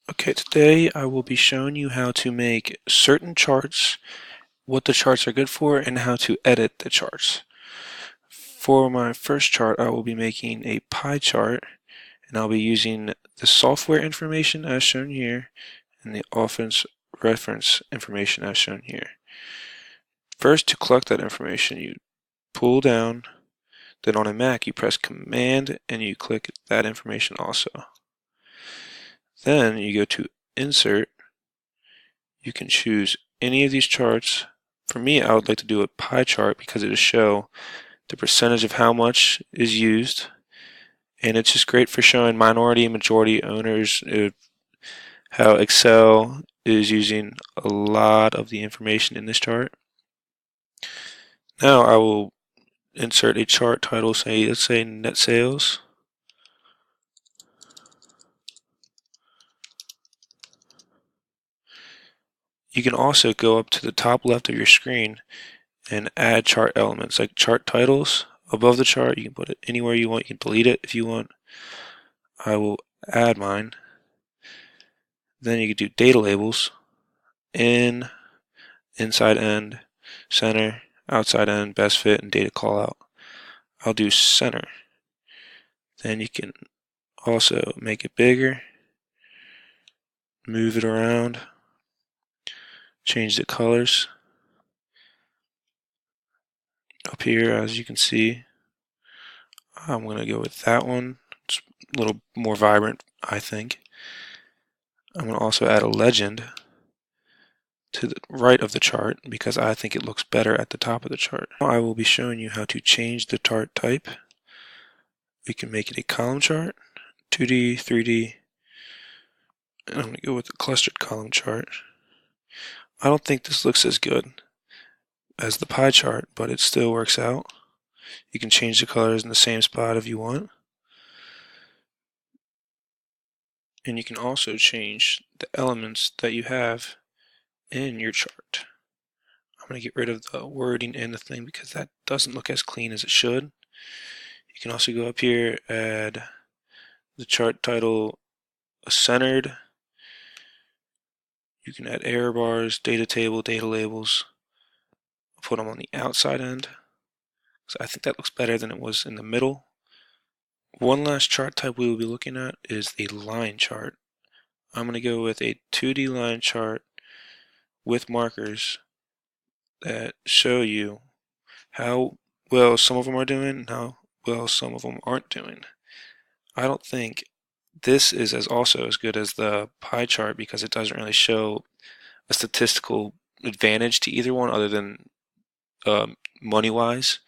Okay, today I will be showing you how to make certain charts, what the charts are good for, and how to edit the charts. For my first chart, I will be making a pie chart, and I'll be using the software information as shown here and the offense reference information as shown here. First, to collect that information, you pull down, then on a Mac you press Command and you click that information also. Then you go to Insert. You can choose any of these charts. For me, I would like to do a pie chart because it'll show the percentage of how much is used, and it's just great for showing minority and majority owners how Excel is using a lot of the information in this chart. Now I will insert a chart title, let's say net sales. You can also go up to the top left of your screen and add chart elements like chart titles above the chart. You can put it anywhere you want. You can delete it if you want. I will add mine. Then you can do data labels, in, inside end, center, outside end, best fit, and data callout. I'll do center. Then you can also make it bigger, move it around, change the colors. Up here, as you can see, I'm going to go with that one. It's a little more vibrant, I think. I'm going to also add a legend to the right of the chart because I think it looks better at the top of the chart. Now I will be showing you how to change the chart type. We can make it a column chart, 2D, 3D, and I'm going to go with the clustered column chart. I don't think this looks as good as the pie chart, but it still works out. You can change the colors in the same spot if you want. And you can also change the elements that you have in your chart. I'm going to get rid of the wording in the thing because that doesn't look as clean as it should. You can also go up here, add the chart title centered. You can add error bars, data table, data labels. I'll put them on the outside end. So I think that looks better than it was in the middle. One last chart type we will be looking at is the line chart. I'm going to go with a 2D line chart with markers that show you how well some of them are doing and how well some of them aren't doing. I don't think this is also as good as the pie chart because it doesn't really show a statistical advantage to either one other than money-wise.